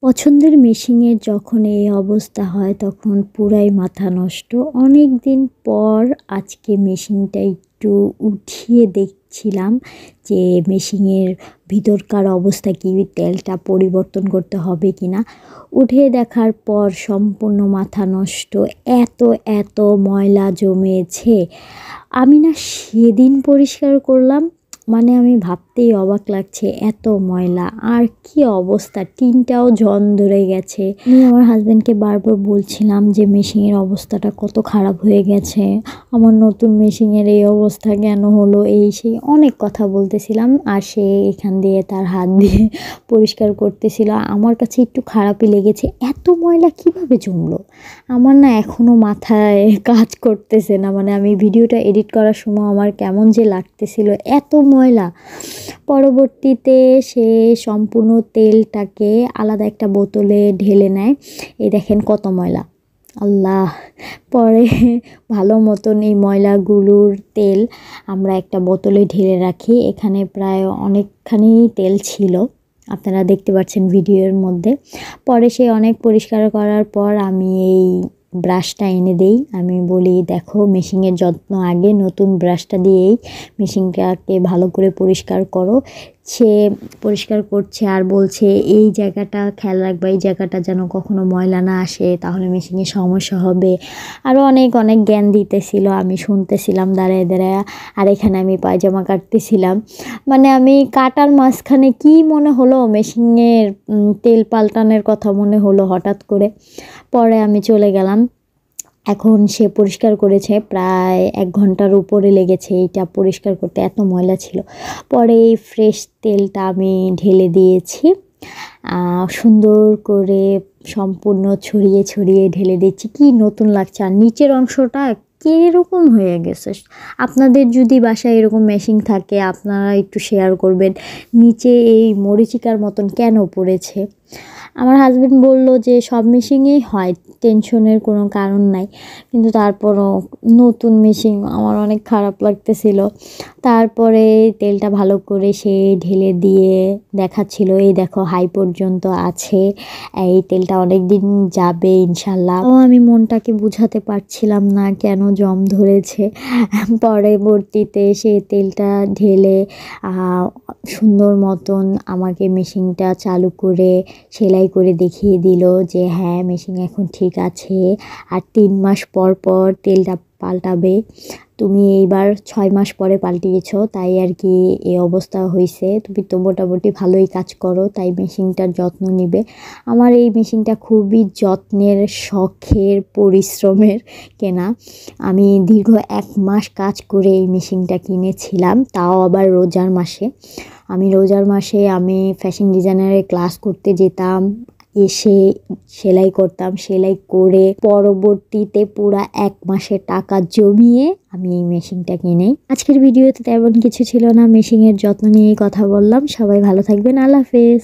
পছন্দের মেশিনের যখন এই অবস্থা হয় তখন পুরাই মাথা নষ্ট। অনেক দিন পর আজকে মেশিনটা একটু উঠিয়ে দেখছিলাম যে মেশিনের ভিতরকার অবস্থা কী, তেলটা পরিবর্তন করতে হবে কি না। উঠে দেখার পর সম্পূর্ণ মাথা নষ্ট, এত এত ময়লা জমেছে। আমি না সেদিন পরিষ্কার করলাম, মানে আমি ভাবতেই অবাক লাগছে, এত ময়লা আর কি অবস্থা, টিনটাও জং ধরে গেছে। আমি আমার হাজব্যান্ডকে বারবার বলছিলাম যে মেশিনের অবস্থাটা কত খারাপ হয়ে গেছে, আমার নতুন মেশিনের এই অবস্থা কেন হলো, এই সেই অনেক কথা বলতেছিলাম। আর সে এখান দিয়ে তার হাত দিয়ে পরিষ্কার করতেছিল। আমার কাছে একটু খারাপই লেগেছে, এত ময়লা কিভাবে জমলো আমার না এখনও মাথায় কাজ করতেছে না। মানে আমি ভিডিওটা এডিট করার সময় আমার কেমন যে লাগতেছিল, এত ময়লা। পরবর্তীতে সে সম্পূর্ণ তেলটাকে আলাদা একটা বোতলে ঢেলে নেয়। এই দেখেন কত ময়লা, আল্লাহ। পরে ভালো মতন এই ময়লাগুলোর তেল আমরা একটা বোতলে ঢেলে রাখি। এখানে প্রায় অনেকখানি তেল ছিল, আপনারা দেখতে পাচ্ছেন ভিডিওর মধ্যে। পরে সে অনেক পরিষ্কার করার পর আমি এই ব্রাশটা এনে দেই। আমি বলি, দেখো মেশিনের যত্ন আগে, নতুন ব্রাশটা দিয়েই মেশিনটাকে ভালো করে পরিষ্কার করো। সে পরিষ্কার করছে আর বলছে এই জায়গাটা খেয়াল রাখবা, এই জায়গাটা যেন কখনো ময়লা না আসে, তাহলে মেশিনের সমস্যা হবে। আরও অনেক অনেক জ্ঞান দিতেছিল, আমি শুনতেছিলাম দাঁড়ায় দাঁড়ায়। আর এখানে আমি পায়জামা কাটতেছিলাম। মানে আমি কাটার মাঝখানে কি মনে হলো, মেশিনের তেল পাল্টানোর কথা মনে হলো হঠাৎ করে। পরে আমি চলে গেলাম। এখন সে পরিষ্কার করেছে, প্রায় 1 ঘন্টার উপরে লেগেছে এইটা পরিষ্কার করতে, এত ময়লা ছিল। পরে এই ফ্রেশ তেলটা আমি ঢেলে দিয়েছি, সুন্দর করে সম্পূর্ণ ছড়িয়ে ছড়িয়ে ঢেলে দিচ্ছি। কি নতুন লাগছে, আর নিচের অংশটা কীরকম হয়ে গেছে। আপনাদের যদি বাসায় এরকম মেশিন থাকে আপনারা একটু শেয়ার করবেন, নিচে এই মরিচিকার মতন কেন পড়েছে। আমার হাজব্যান্ড বলল যে সব মেশিনেই হয়, টেনশনের কোনো কারণ নাই। কিন্তু তারপরও নতুন মেশিন, আমার অনেক খারাপ লাগতেছিল। তারপরে তেলটা ভালো করে সে ঢেলে দিয়ে দেখাচ্ছিল, এই দেখো হাই পর্যন্ত আছে, এই তেলটা অনেক দিন যাবে ইনশাল্লাহ। আমি মনটাকে বুঝাতে পারছিলাম না কেন জম ধরেছে। পরবর্তীতে সে তেলটা ঢেলে সুন্দর মতন আমাকে মেশিনটা চালু করে সেলাই করে দেখিয়ে দিল যে হ্যাঁ মেশিন এখন ঠিক আছে, আর 3 মাস পর পর তেলটা পাল্টাবে। তুমি এইবার 6 মাস পরে পাল্টিয়েছো, তাই আর কি এই অবস্থা হয়েছে। তুমি তো মোটামুটি ভালোই কাজ করো, তাই মেশিনটার যত্ন নিবে। আমার এই মেশিনটা খুবই যত্নের, শখের, পরিশ্রমের কেনা। আমি দীর্ঘ 1 মাস কাজ করে এই মেশিনটা কিনেছিলাম, তাও আবার রোজার মাসে। রোজার মাসে আমি ফ্যাশন ডিজাইনারের ক্লাস করতে যেতাম, এসে সেলাই করতাম, সেলাই করে পরবর্তীতে পুরা 1 মাসের টাকা জমিয়ে আমি এই মেশিনটা কিনি। আজকের ভিডিওতে তেমন কিছু ছিল না, মেশিনের যত্ন নিয়েই কথা বললাম। সবাই ভালো থাকবেন, আল্লাহ হাফেজ।